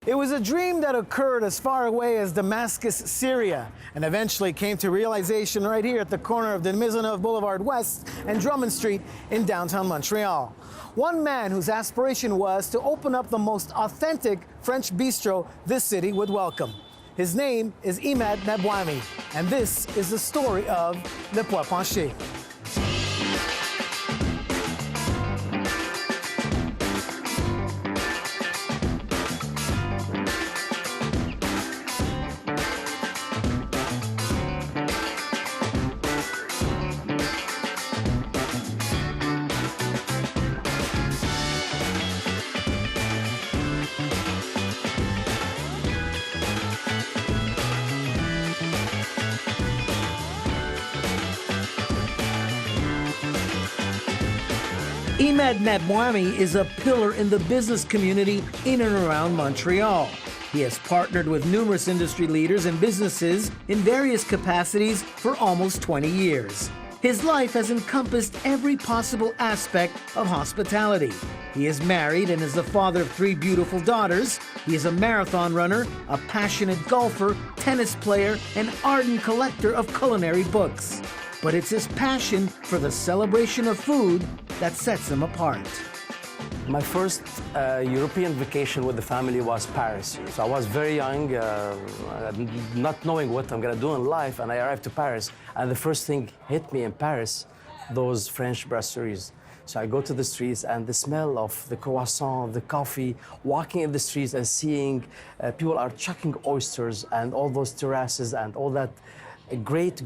It was a dream that occurred as far away as Damascus, Syria, and eventually came to realization right here at the corner of the Maisonneuve Boulevard West and Drummond Street in downtown Montreal. One man whose aspiration was to open up the most authentic French bistro this city would welcome. His name is Imad Nabwami, and this is the story of Le Pois Penche. Imad Nabwami is a pillar in the business community in and around Montreal. He has partnered with numerous industry leaders and businesses in various capacities for almost 20 years. His life has encompassed every possible aspect of hospitality. He is married and is the father of 3 beautiful daughters. He is a marathon runner, a passionate golfer, tennis player, and ardent collector of culinary books. But it's his passion for the celebration of food that sets him apart. My first European vacation with the family was Paris. So I was very young, not knowing what I'm going to do in life, and I arrived to Paris. And the first thing hit me in Paris, those French brasseries. So I go to the streets, and the smell of the croissant, the coffee, walking in the streets and seeing people are chucking oysters and all those terraces and all that great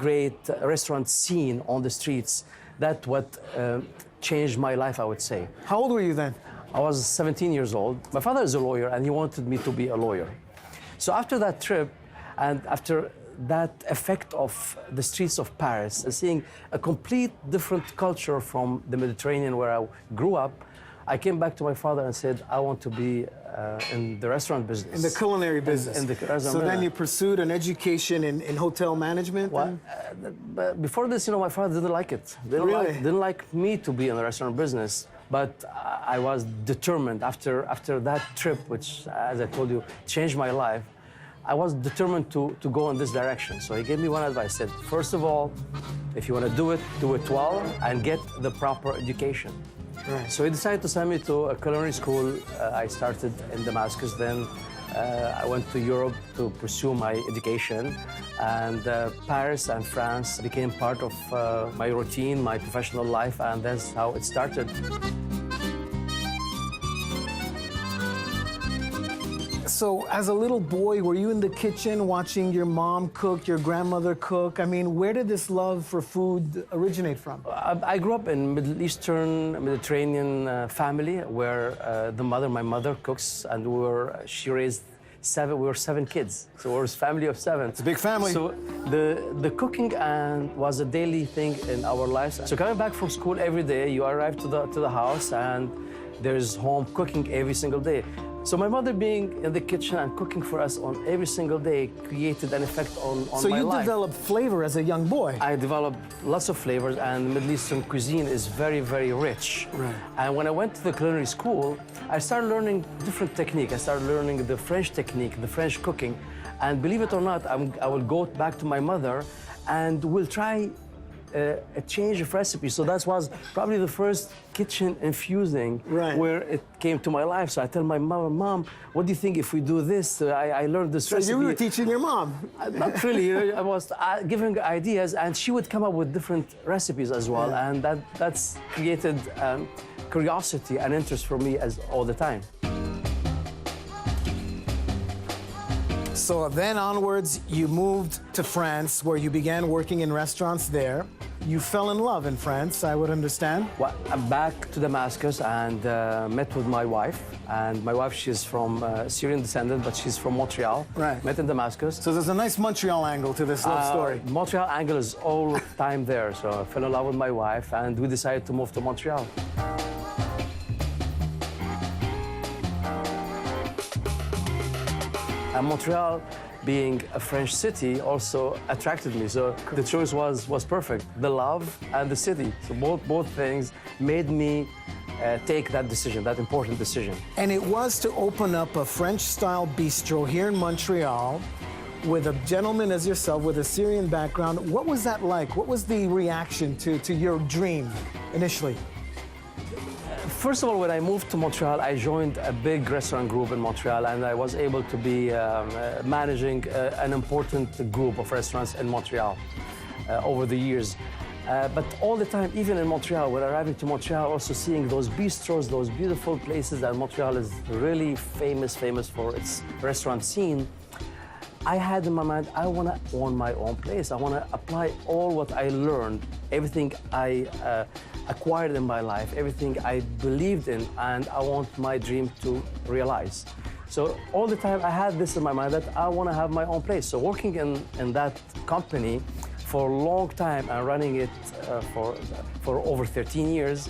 restaurant scene on the streets. That's what changed my life, I would say. How old were you then? I was 17 years old. My father is a lawyer, and he wanted me to be a lawyer. So after that trip, and after that effect of the streets of Paris, and seeing a complete different culture from the Mediterranean where I grew up, I came back to my father and said, I want to be in the restaurant business. In the culinary business. In the restaurant so business. Then you pursued an education in hotel management? Well, but before this, my father didn't like it. Didn't like me to be in the restaurant business. But I was determined after that trip, which, as I told you, changed my life. I was determined to go in this direction. So he gave me one advice. He said, first of all, if you want to do it well and get the proper education. Right. So he decided to send me to a culinary school. I started in Damascus. Then I went to Europe to pursue my education. And Paris and France became part of my routine, my professional life, and that's how it started. So as a little boy, were you in the kitchen watching your mom cook, your grandmother cook? I mean, where did this love for food originate from? I grew up in Mediterranean family where my mother cooks, and she raised 7. We were 7 kids, so we were a family of 7. It's a big family. So the cooking was a daily thing in our lives. So coming back from school every day, you arrive to the house, and there's home cooking every single day. So my mother being in the kitchen and cooking for us on every single day created an effect on my life. So you developed flavor as a young boy? I developed lots of flavors, and Middle Eastern cuisine is very, very rich. Right. And when I went to the culinary school, I started learning different technique. I started learning the French technique, the French cooking. And believe it or not, I will go back to my mother and we'll try a change of recipe. So that was probably the first kitchen infusing where it came to my life. So I tell my mom, what do you think if we do this? I learned this recipe. So you were teaching your mom? Not really. I was giving her ideas, and she would come up with different recipes as well. Yeah. And that's created curiosity and interest for me all the time. So then onwards, you moved to France, where you began working in restaurants there. You fell in love in France, I would understand. Well, I'm back to Damascus and met with my wife. And my wife, she's from Syrian descendant, but she's from Montreal. Right. Met in Damascus. So there's a nice Montreal angle to this love story. Montreal angle is all time there. So I fell in love with my wife, and we decided to move to Montreal. And Montreal, being a French city, also attracted me. So the choice was perfect. The love and the city. So both things made me take that decision, that important decision. And it was to open up a French-style bistro here in Montreal with a gentleman as yourself with a Syrian background. What was that like? What was the reaction to your dream initially? First of all, when I moved to Montreal, I joined a big restaurant group in Montreal, and I was able to be managing an important group of restaurants in Montreal over the years. But all the time, even in Montreal, when arriving to Montreal, also seeing those bistros, those beautiful places that Montreal is really famous for its restaurant scene, I had in my mind, I want to own my own place. I want to apply all what I learned, everything I acquired in my life, everything I believed in, and I want my dream to realize. So all the time I had this in my mind that I want to have my own place. So working in that company for a long time and running it for over 13 years,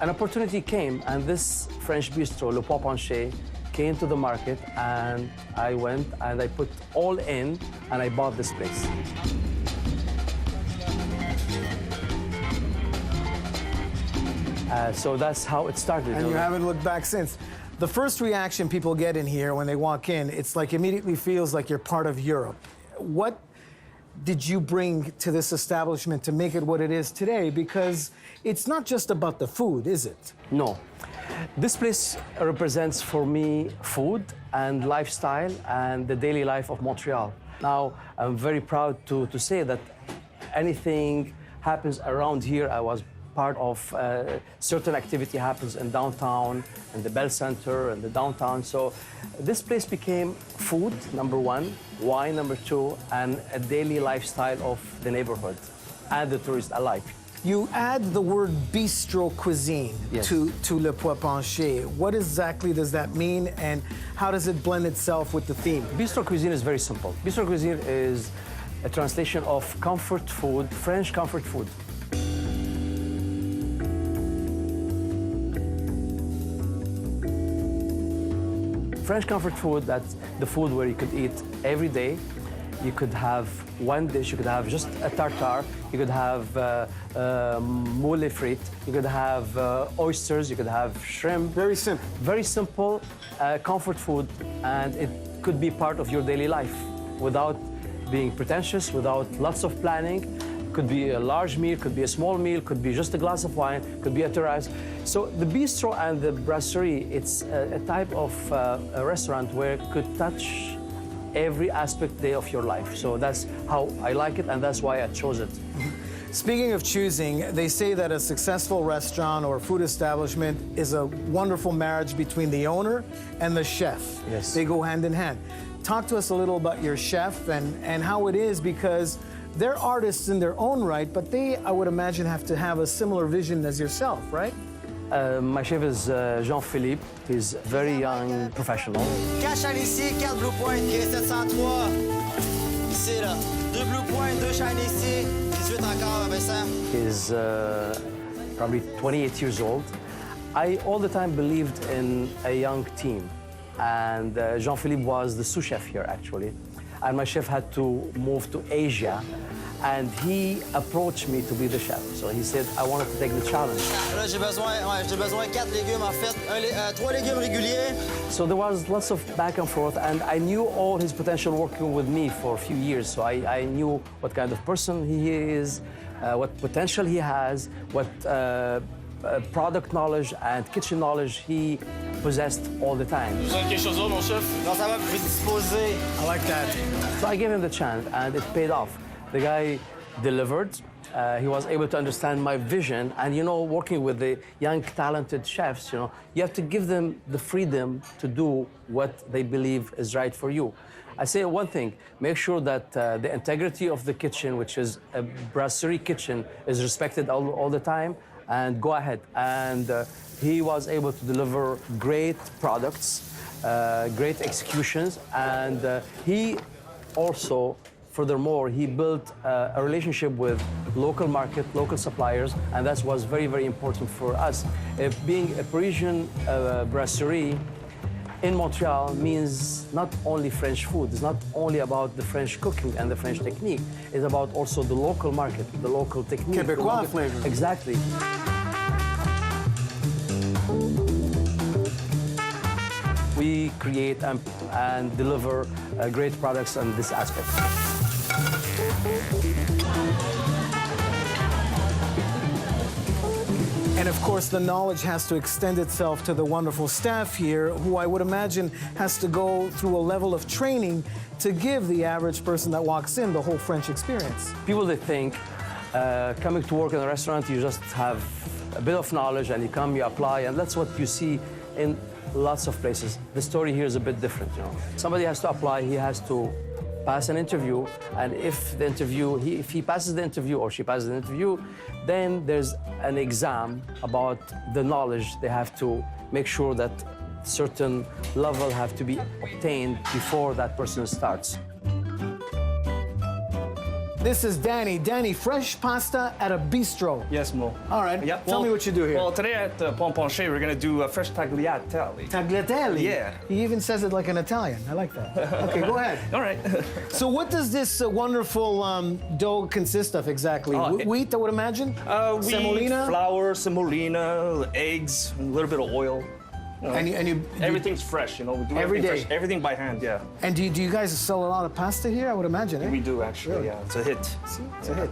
an opportunity came, and this French bistro, Le Pois Penche, came to the market, and I went and I put all in and I bought this place. So that's how it started. And you haven't looked back since. The first reaction people get in here when they walk in, it's like immediately feels like you're part of Europe. What did you bring to this establishment to make it what it is today? Because it's not just about the food, is it? No. This place represents for me food and lifestyle and the daily life of Montreal. Now, I'm very proud to say that anything happens around here, I was part of certain activity happens in downtown, in the Bell Center, and the downtown. So this place became food, number one, wine, number two, and a daily lifestyle of the neighborhood and the tourists alike. You add the word bistro cuisine Yes. to Le Pois Penche. What exactly does that mean, and how does it blend itself with the theme? Bistro cuisine is very simple. Bistro cuisine is a translation of comfort food, French comfort food. French comfort food, that's the food where you could eat every day. You could have one dish, you could have just a tartare, you could have moule frites, you could have oysters, you could have shrimp. Very simple. Very simple comfort food, and it could be part of your daily life without being pretentious, without lots of planning. Could be a large meal, could be a small meal, could be just a glass of wine, could be a terrace. So the bistro and the brasserie, it's a type of a restaurant where it could touch every aspect day of your life. So that's how I like it, and that's why I chose it. Speaking of choosing, they say that a successful restaurant or food establishment is a wonderful marriage between the owner and the chef. Yes. They go hand in hand. Talk to us a little about your chef and how it is, because they're artists in their own right, but they, I would imagine, have to have a similar vision as yourself, right? My chef is Jean-Philippe. He's a very young professional. Cache à ici, 4 Blue Point, qui est 703. Ici, là. 2 Blue Point, 2 shine ici, 18 encore, Vincent. He's probably 28 years old. I all the time believed in a young team. And Jean-Philippe was the sous chef here, actually. And my chef had to move to Asia. And he approached me to be the chef. So he said, I wanted to take the challenge. Là, j'ai besoin 4 légumes, en fait. 3 légumes réguliers. So there was lots of back and forth, and I knew all his potential working with me for a few years. So I knew what kind of person he is, what potential he has, what product knowledge and kitchen knowledge he possessed all the time. Vous avez quelque chose d'autre, mon chef? Non, ça va, vous pouvez disposer. I like that. So I gave him the chance, and it paid off. The guy delivered. He was able to understand my vision. And, you know, working with the young, talented chefs, you know, you have to give them the freedom to do what they believe is right for you. I say one thing, make sure that the integrity of the kitchen, which is a brasserie kitchen, is respected all the time, and go ahead. And he was able to deliver great products, great executions, and he also, furthermore, he built a relationship with local market, local suppliers, and that was very, very important for us. Being a Parisian brasserie in Montreal means not only French food. It's not only about the French cooking and the French technique. It's about also the local market, the local technique. Québécois flavor. Exactly. we create and deliver great products in this aspect. And of course, the knowledge has to extend itself to the wonderful staff here, who I would imagine has to go through a level of training to give the average person that walks in the whole French experience. People that think coming to work in a restaurant, you just have a bit of knowledge and you come, you apply, and that's what you see in lots of places. The story here is a bit different, you know. Somebody has to apply, he has to pass an interview, and if he passes the interview or she passes the interview, then there's an exam about the knowledge. They have to make sure that certain level have to be obtained before that person starts. This is Danny. Danny, fresh pasta at a bistro. Yes, Mo. All right, Yep. tell me what you do here. Well, today at Pois Penche, we're gonna do a fresh tagliatelle. Tagliatelle? Yeah. He even says it like an Italian. I like that. Okay, go ahead. All right. So what does this wonderful dough consist of exactly? Wheat, I would imagine? Wheat, Semolina? flour, semolina, eggs, a little bit of oil. You know, And you everything's fresh, you know. We do Every everything day? fresh, everything by hand, yeah. And do you guys sell a lot of pasta here? I would imagine, eh? We do actually, Really? yeah. It's a hit. See, it's a hit.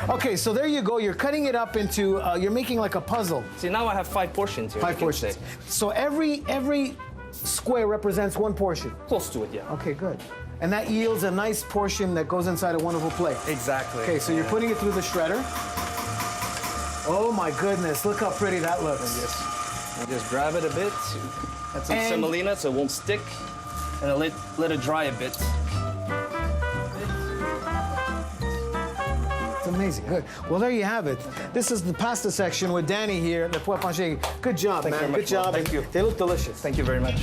Okay, so there you go. You're cutting it up into, you're making like a puzzle. See, now I have 5 portions here. 5 you can portions. say. So every square represents 1 portion. Close to it, yeah. Okay, good. And that yields a nice portion that goes inside a wonderful plate. Exactly. Okay, so you're putting it through the shredder. Oh my goodness, look how pretty that looks. And just grab it a bit. Add some semolina so it won't stick. And then let it dry a bit. It's amazing, good. Well, there you have it. This is the pasta section with Danny here at Le Pois Penche. Good job, Thank you man. very Good much, Mo. job. Thank you. They look delicious. Thank you very much.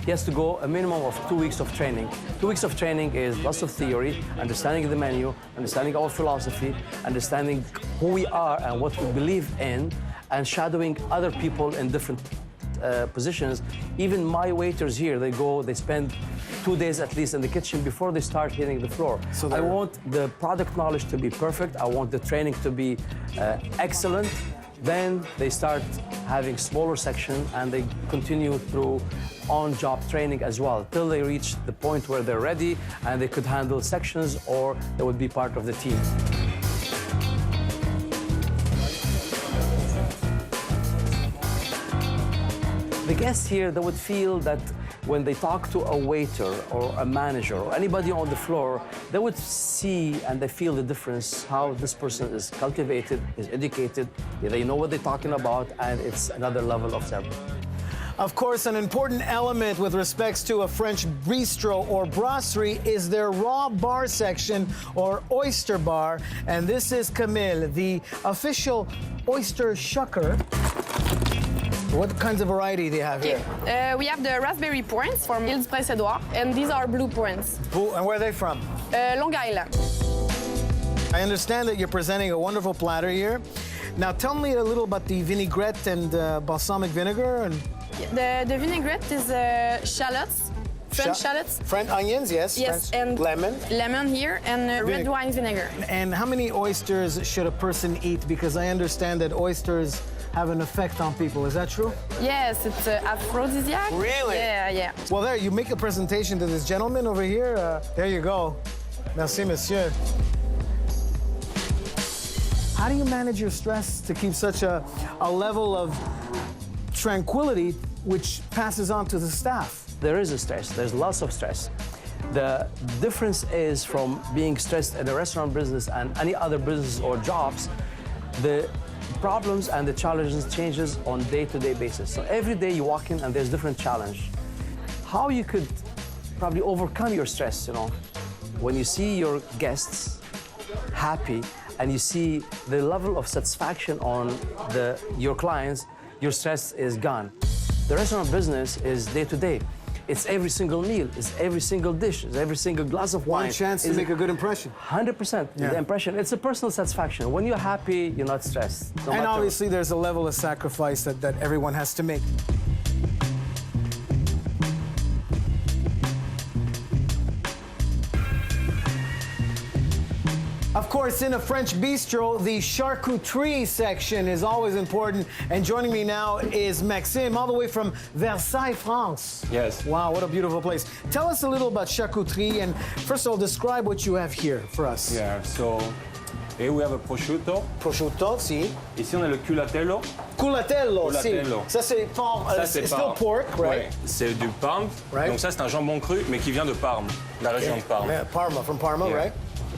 He has to go a minimum of 2 weeks of training. 2 weeks of training is lots of theory, understanding the menu, understanding our philosophy, understanding who we are and what we believe in, and shadowing other people in different positions. Even my waiters here, they spend 2 days at least in the kitchen before they start hitting the floor. So I want the product knowledge to be perfect. I want the training to be excellent. Then they start having smaller section and they continue through on-job training as well till they reach the point where they're ready and they could handle sections or they would be part of the team. The guests here, they would feel that when they talk to a waiter or a manager or anybody on the floor, they would see and they feel the difference, how this person is cultivated, is educated, they know what they're talking about, and it's another level of service. Of course, an important element with respects to a French bistro or brasserie is their raw bar section or oyster bar. And this is Camille, the official oyster shucker. What kinds of variety do you have here? We have the raspberry points from Ile du Prince-Édouard, and these are blue points. And where are they from? Long Island. I understand that you're presenting a wonderful platter here. Now tell me a little about the vinaigrette and balsamic vinegar. And The vinaigrette is shallots, French shallots. French onions, yes. Yes, French. and lemon. Lemon here, and red wine vinegar. And how many oysters should a person eat? Because I understand that oysters have an effect on people. Is that true? Yes, it's aphrodisiac. Really? Yeah, yeah. Well, there, you make a presentation to this gentleman over here. There you go. Merci, monsieur. How do you manage your stress to keep such a level of tranquility which passes on to the staff? There is a stress. There's lots of stress. The difference is from being stressed in the restaurant business and any other business or jobs, the problems and the challenges changes on day-to-day basis. So every day you walk in and there's different challenge. How you could probably overcome your stress, when you see your guests happy and you see the level of satisfaction on your clients, your stress is gone. The restaurant business is day-to-day. It's every single meal, it's every single dish, it's every single glass of wine. One chance to make a good impression. 100%. Yeah. The impression, it's a personal satisfaction. When you're happy, you're not stressed. No And matter obviously there's a level of sacrifice that everyone has to make. course, in a French bistro, the charcuterie section is always important. And joining me now is Maxime, all the way from Versailles, France. Yes. Wow, what a beautiful place. Tell us a little about charcuterie, and first of all, describe what you have here for us. Yeah, so here we have a prosciutto. Prosciutto, si. Ici, on a le culatello. Culatello, si. Culatello. Ça, c'est porc. Ça, c'est still Parme. pork, right? Ouais, c'est du Parme. Right. Donc ça, c'est un jambon cru, mais qui vient de Parme, la région de Parme. Yeah, Parma, from Parma, Yeah. right?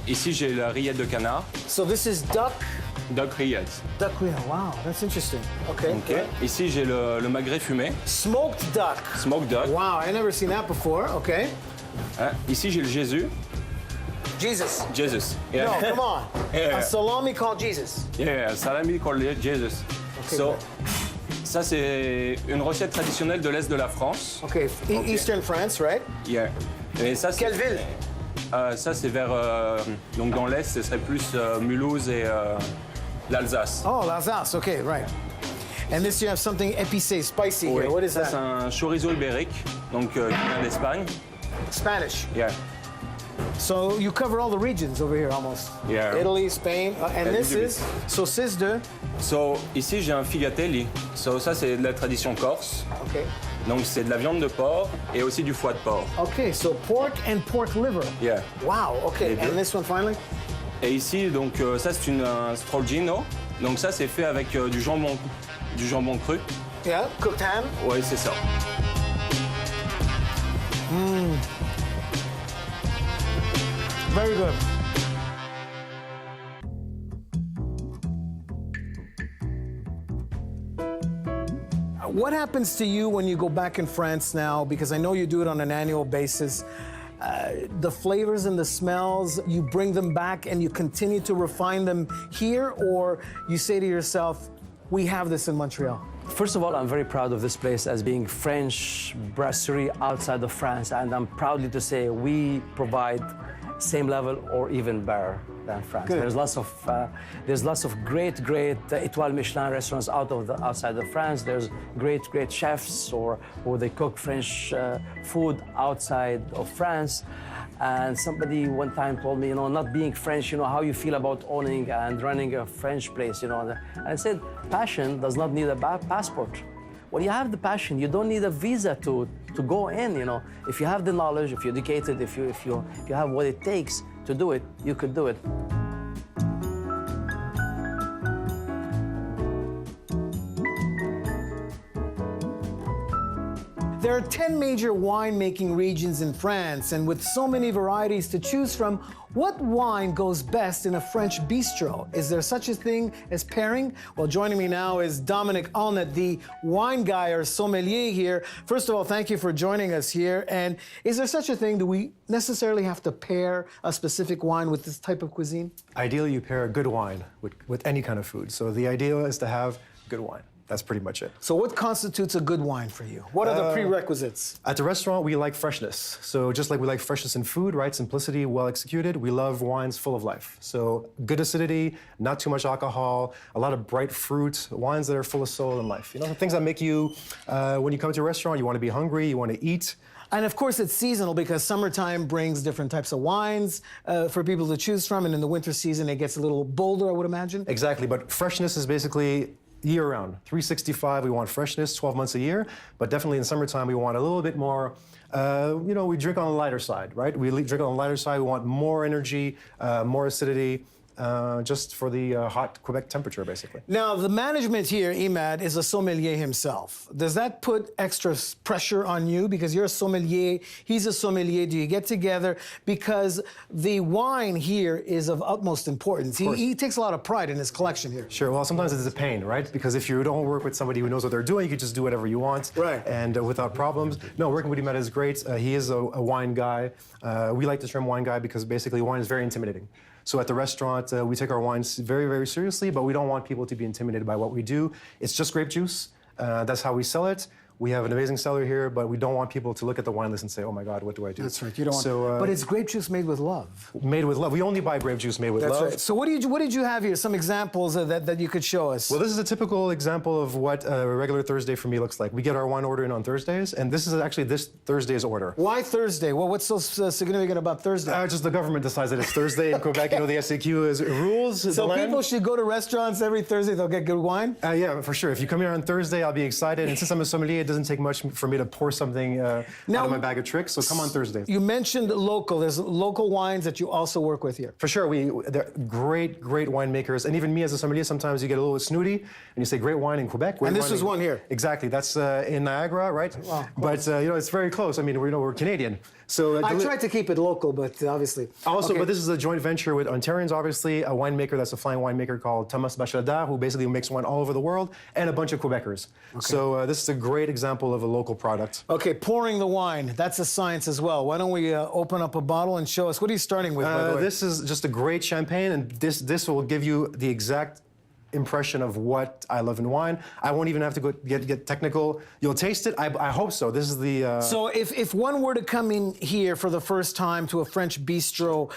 Ici, j'ai la rillette de canard. So this is duck. Duck rillette. Duck reel. Wow, that's interesting. Okay. Ok. Ici, j'ai le magret fumé. Smoked duck. Smoked duck. Wow, I never seen that before. Okay. Hein. Ici, j'ai le Jésus. Jesus. Jesus. Yeah. No, come on. Yeah. A salami called Jesus. Yeah, salami called Jesus. Okay, So, good. ça, c'est une recette traditionnelle de l'Est de la France. Okay, Okay. Eastern France, right? Yeah. Et ça, c'est... Quelle ville? Ça, c'est vers... donc, dans l'Est, ce serait plus Mulhouse et l'Alsace. Oh, l'Alsace. Okay, right. And this you have something épicé, spicy here. What is ça, c'est that? un chorizo ibérique, donc qui vient d'Espagne. Spanish. Yeah. So you cover all the regions over here almost. Yeah. Italy, Spain, and A this little is saucisse de. So, ici, j'ai un figatelli. So, ça, c'est de la tradition corse. Okay. Donc, c'est de la viande de porc et aussi du foie de porc. Okay, so pork and pork liver. Yeah. Wow. Okay. Les deux. And this one finally. Et ici, donc, ça, c'est un strogino. Donc, ça, c'est fait avec du jambon cru. Yeah. Cooked ham. Oui, c'est ça. Very good. What happens to you when you go back in France now? Because I know you do it on an annual basis. The flavors and the smells, you bring them back and you continue to refine them here, or you say to yourself, we have this in Montreal? First of all, I'm very proud of this place as being French brasserie outside of France, and I'm proudly to say we provide same level or even better than France. Good. There's lots of great Étoile Michelin restaurants outside of France. There's great chefs or they cook French food outside of France. And somebody one time told me, not being French, how you feel about owning and running a French place, And I said, passion does not need a passport. When you have the passion, you don't need a visa to go in, If you have the knowledge, if you're educated, if you have what it takes to do it, you could do it. There are 10 major winemaking regions in France, and with so many varieties to choose from, what wine goes best in a French bistro? Is there such a thing as pairing? Well, joining me now is Dominic Alnett, the wine guy or sommelier here. First of all, thank you for joining us here. And is there such a thing? Do we necessarily have to pair a specific wine with this type of cuisine? Ideally, you pair a good wine with any kind of food. So the idea is to have good wine. That's pretty much it. So what constitutes a good wine for you? What are the prerequisites? At the restaurant, we like freshness. So just like we like freshness in food, right? Simplicity, well executed. We love wines full of life. So good acidity, not too much alcohol, a lot of bright fruit, wines that are full of soul and life. Things that make you, when you come to a restaurant, you want to be hungry, you want to eat. And of course, it's seasonal because summertime brings different types of wines for people to choose from. And in the winter season, it gets a little bolder, I would imagine. Exactly, but freshness is basically year-round. 365, we want freshness, 12 months a year, but definitely in summertime, we want a little bit more, we drink on the lighter side, right? We drink on the lighter side, we want more energy, more acidity, just for the hot Quebec temperature, basically. Now, the management here, Imad, is a sommelier himself. Does that put extra pressure on you? Because you're a sommelier, he's a sommelier. Do you get together? Because the wine here is of utmost importance. He takes a lot of pride in his collection here. Sure, well, sometimes it's a pain, right? Because if you don't work with somebody who knows what they're doing, you can just do whatever you want. Right. And without problems. No, working with Imad is great. He is a wine guy. We like the term wine guy because basically wine is very intimidating. So at the restaurant, we take our wines very, very seriously, but we don't want people to be intimidated by what we do. It's just grape juice. That's how we sell it. We have an amazing cellar here, but we don't want people to look at the wine list and say, oh my God, what do I do? That's right. You don't So, want. But it's grape juice made with love. made with love. We only buy grape juice made with That's love. right. So what did you have here? Some examples that you could show us. Well, this is a typical example of what a regular Thursday for me looks like. We get our wine order in on Thursdays, and this is actually this Thursday's order. Why Thursday? Well, what's so significant about Thursday? Just the government decides that it's Thursday in Quebec. You know, the SAQ is rules. So people should go to restaurants every Thursday. They'll get good wine. Yeah, for sure. If you come here on Thursday, I'll be excited. And since I'm a sommelier, it doesn't take much for me to pour something out of my bag of tricks. So come on Thursday. You mentioned local. There's local wines that you also work with here. For sure, they're great winemakers. And even me as a sommelier, sometimes you get a little snooty and you say great wine in Quebec. And this is one here. Exactly. That's in Niagara, right? Wow. But you know, it's very close. I mean, we're Canadian. So I tried to keep it local, but obviously. Also, Okay. but this is a joint venture with Ontarians, obviously, a winemaker that's a flying winemaker called Thomas Bachelard, who basically makes wine all over the world, and a bunch of Quebecers. Okay. So this is a great example of a local product. Okay, pouring the wine, that's a science as well. Why don't we open up a bottle and show us? What are you starting with, by the way? This is just a great champagne, and this will give you the exact impression of what I love in wine. I won't even have to go get technical. You'll taste it. I hope so. This is the. So if one were to come in here for the first time to a French bistro,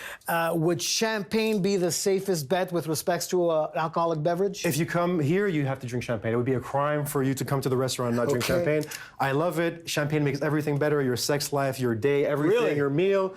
would champagne be the safest bet with respects to an alcoholic beverage? If you come here, you have to drink champagne. It would be a crime for you to come to the restaurant and not drink champagne. I love it. Champagne makes everything better. Your sex life, your day, everything, Really? your meal.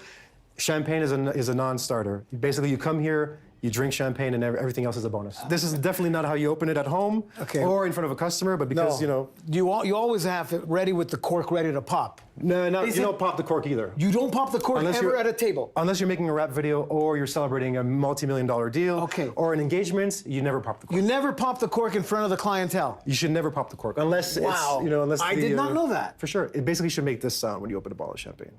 Champagne is a non-starter. Basically, you come here, you drink champagne, and everything else is a bonus. This is definitely not how you open it at home or in front of a customer, but because, you know... You always have it ready with the cork ready to pop. No, you don't pop the cork either. You don't pop the cork ever at a table? Unless you're making a rap video or you're celebrating a multi-million-dollar deal or an engagement, you never pop the cork. You never pop the cork in front of the clientele? You should never pop the cork, unless it's, you know, unless I did not know that. For sure. It basically should make this sound when you open a bottle of champagne.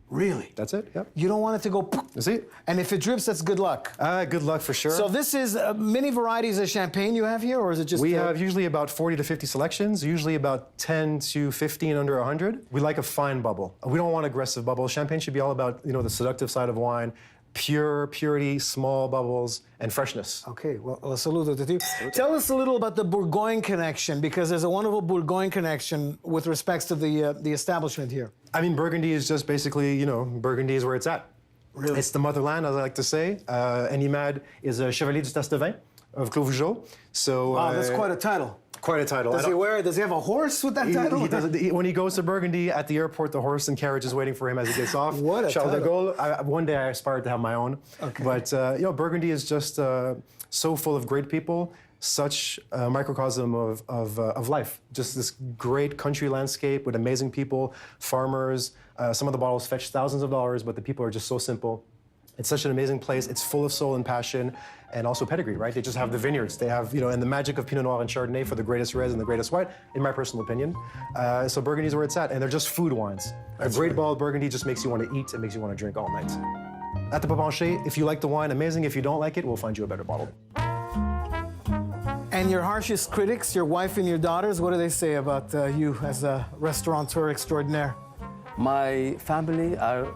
Really? That's it, yep. You don't want it to go... See? And if it drips, that's good luck. Good luck for sure. So this is many varieties of champagne you have here, or is it just... We have usually about 40 to 50 selections, usually about 10 to 15 under 100. We like a fine bubble. We don't want aggressive bubbles. Champagne should be all about, you know, the seductive side of wine, purity, small bubbles, and freshness. Okay, well, saludo to you. Tell us a little about the Bourgogne connection, because there's a wonderful Bourgogne connection with respects to the establishment here. I mean, Burgundy is just basically, you know, Burgundy is where it's at. Really? It's the motherland, as I like to say. And Imad is a Chevalier du Tastevin of Clos Vougeot. So, wow, that's quite a title. Quite a title. Does he have a horse with that title? He does, when he goes to Burgundy, at the airport, the horse and carriage is waiting for him as he gets off. What a Charles de title. Gaulle. One day I aspired to have my own. Okay. But, you know, Burgundy is just so full of great people, such a microcosm of life. Just this great country landscape with amazing people, farmers. Some of the bottles fetch thousands of dollars, but the people are just so simple. It's such an amazing place. It's full of soul and passion, and also pedigree, right? They just have the vineyards. They have, you know, and the magic of Pinot Noir and Chardonnay for the greatest reds and the greatest white, in my personal opinion. So Burgundy's where it's at, and they're just food wines. That's a great bottle of Burgundy just makes you want to eat and makes you want to drink all night. At the Pois Penche, if you like the wine, amazing. If you don't like it, we'll find you a better bottle. And your harshest critics, your wife and your daughters, what do they say about you as a restaurateur extraordinaire? My family are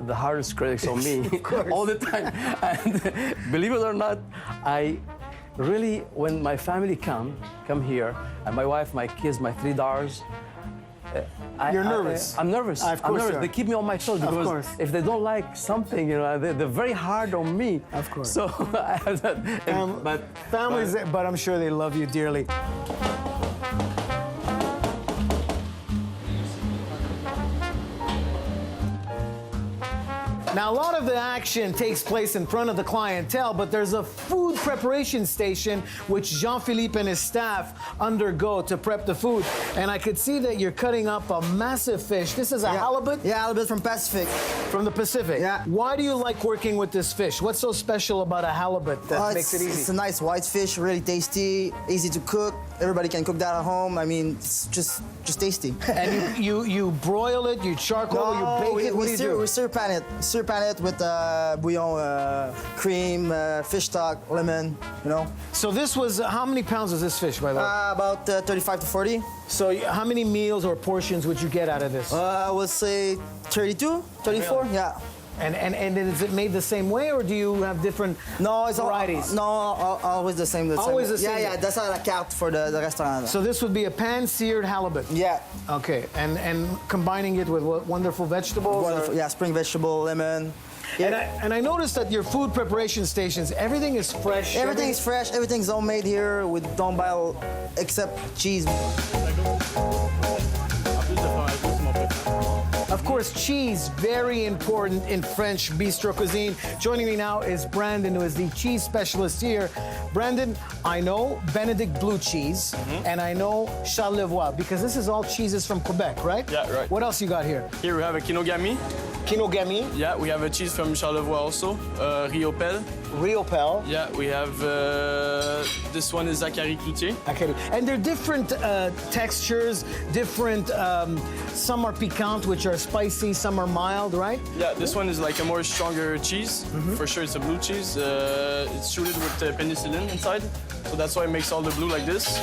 the hardest critics on me all the time. And believe it or not, I really, when my family come here, and my wife, my kids, my 3 daughters, You're nervous. I'm nervous. Of course you are. They keep me on my toes because if they don't like something, you know, they're very hard on me. Of course. So I have that. But families, but I'm sure they love you dearly. Now, a lot of the action takes place in front of the clientele, but there's a food preparation station which Jean-Philippe and his staff undergo to prep the food. And I could see that you're cutting up a massive fish. This is a halibut? Yeah, halibut from Pacific. From the Pacific? Yeah. Why do you like working with this fish? What's so special about a halibut that makes it easy? It's a nice white fish, really tasty, easy to cook. Everybody can cook that at home. I mean, it's just tasty. And you broil it, you charcoal, you bake it. What do you do? We stir pan it with bouillon, cream, fish stock, lemon, you know. So this was, how many pounds is this fish, by the way? About 35 to 40. So how many meals or portions would you get out of this? I would say 32, 34, yeah. And is it made the same way, or do you have different varieties? Always the same. Always the same. Yeah, that's la carte for the restaurant. So this would be a pan-seared halibut. Yeah. Okay, and combining it with what wonderful vegetables? Wonderful, yeah, spring vegetable, lemon. Yeah. And I noticed that your food preparation stations, everything is fresh. Everything's fresh, everything's homemade here. We don't buy except cheese. Of course, cheese, very important in French bistro cuisine. Joining me now is Brandon, who is the cheese specialist here. Brandon, I know Benedict blue cheese, and I know Charlevoix, because this is all cheeses from Quebec, right? Yeah, right. What else you got here? Here we have a Kinogami. Kinogami, Yeah, we have a cheese from Charlevoix also. Riopel. Riopel. Yeah, we have this one is Zachary Cloutier. Okay. And they're different textures, different, some are piquant, which are spicy, some are mild, right? Yeah, this one is like a more stronger cheese. For sure, it's a blue cheese. It's treated with penicillin inside, so that's why it makes all the blue like this.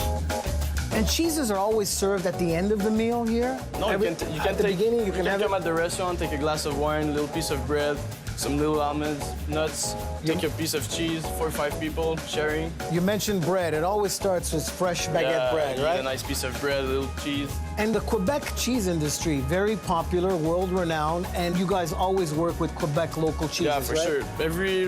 And cheeses are always served at the end of the meal here? No, you can at the beginning, you can have come it. at the restaurant, take a glass of wine, a little piece of bread, some little almonds, nuts, take a piece of cheese, 4 or 5 people sharing. You mentioned bread. It always starts with fresh baguette bread, you right? need a nice piece of bread, a little cheese. And the Quebec cheese industry, very popular, world-renowned, and you guys always work with Quebec local cheeses, Yeah, for right? sure. Every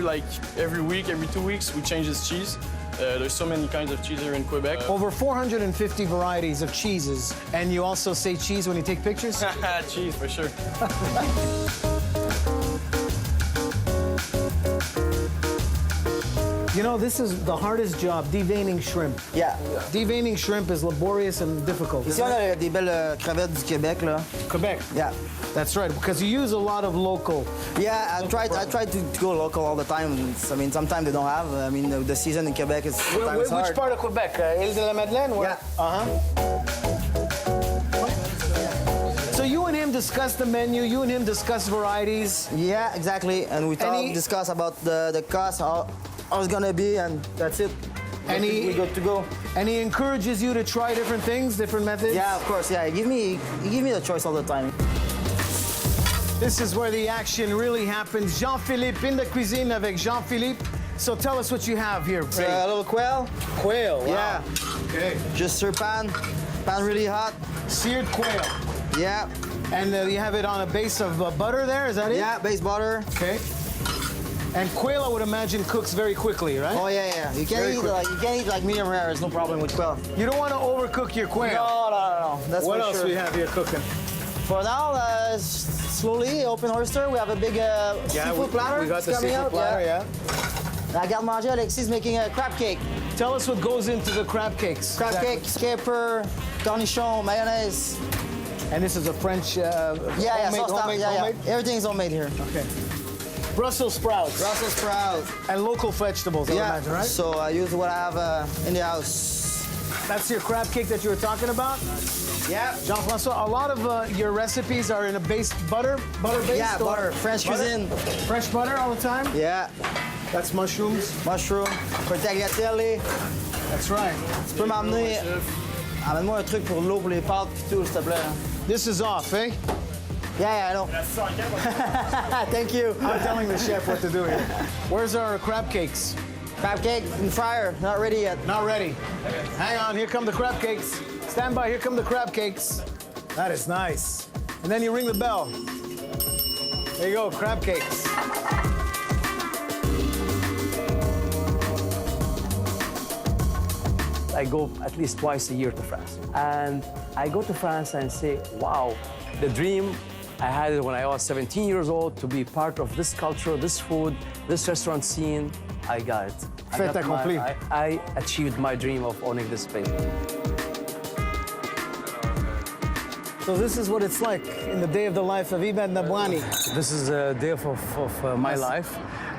week, every 2 weeks, we change this cheese. There's so many kinds of cheese here in Quebec. Over 450 varieties of cheeses. And you also say cheese when you take pictures? Cheese, for sure. You know, this is the hardest job, deveining shrimp. Yeah. Deveining shrimp is laborious and difficult. Ici, on a des belles crevettes du Québec, là. Quebec. Yeah. That's right, because you use a lot of local. Yeah, I try to go local all the time. I mean, sometimes they don't have. I mean, the season in Quebec is sometimes hard. Which part of Quebec? Île de la Madeleine? Yeah. So you and him discuss the menu, you and him discuss varieties. Yeah, exactly. And we discuss about the cost, how it's gonna be, and that's it. We're good to go. And he encourages you to try different things, different methods? Yeah, of course. Yeah, he give me the choice all the time. This is where the action really happens. Jean-Philippe in the cuisine avec Jean-Philippe. So tell us what you have here. It's a little quail. Quail, wow. Yeah. Okay. Just stir pan really hot. Seared quail. Yeah. And you have it on a base of butter there, is that it? Yeah, base butter. Okay. And quail, I would imagine, cooks very quickly, right? Oh yeah. You can't eat like medium rare. There's no problem with quail. You don't want to overcook your quail. No. That's What for else sure. we have here cooking? For now, slowly open oyster. We have a big seafood platter. We got the coming seafood out. platter, yeah. La garde manger, Alexis is making a crab cake. Tell us what goes into the crab cakes. Crab cake, caper, cornichon, mayonnaise. And this is a French homemade? Everything's homemade here. Okay. Brussels sprouts. Brussels sprouts. And local vegetables, I would imagine, right? So I use what I have in the house. That's your crab cake that you were talking about? Yeah. Jean-François, a lot of your recipes are in a base butter-based? Yeah, butter. French cuisine. Fresh butter all the time? Yeah. That's mushrooms? Mushroom. Tagliatelle. That's right. Tu peux m'amener... Amène-moi un truc pour l'eau, pour les pâtes, puis tout, s'il te plaît. This is off, eh? Yeah, I know. Thank you. I'm telling the chef what to do here. Where's our crab cakes? Crab cake in fryer, not ready yet. Not ready. Hang on, here come the crab cakes. Stand by, here come the crab cakes. That is nice. And then you ring the bell. There you go, crab cakes. I go at least twice a year to France. And I go to France and say, wow, the dream, I had it when I was 17 years old to be part of this culture, this food, this restaurant scene. I got it. Fait accompli. I achieved my dream of owning this place. So this is what it's like in the day of the life of Ibad Nabwani. This is a day of my life.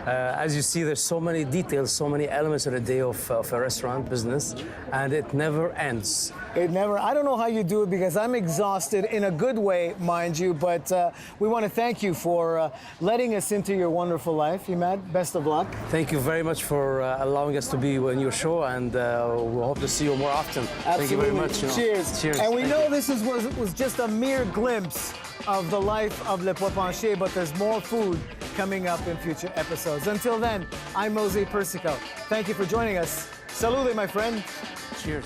As you see, there's so many details, so many elements in a day of a restaurant business, and it never ends. It never, I don't know how you do it because I'm exhausted in a good way, mind you, but we want to thank you for letting us into your wonderful life, Imad. Best of luck. Thank you very much for allowing us to be on your show, and we hope to see you more often. Absolutely. Thank you very much. Cheers. Cheers. And we know this was just a mere glimpse of the life of Le Pois Penche, but there's more food coming up in future episodes. Until then, I'm Mosey Persico. Thank you for joining us. Salute, my friend. Cheers.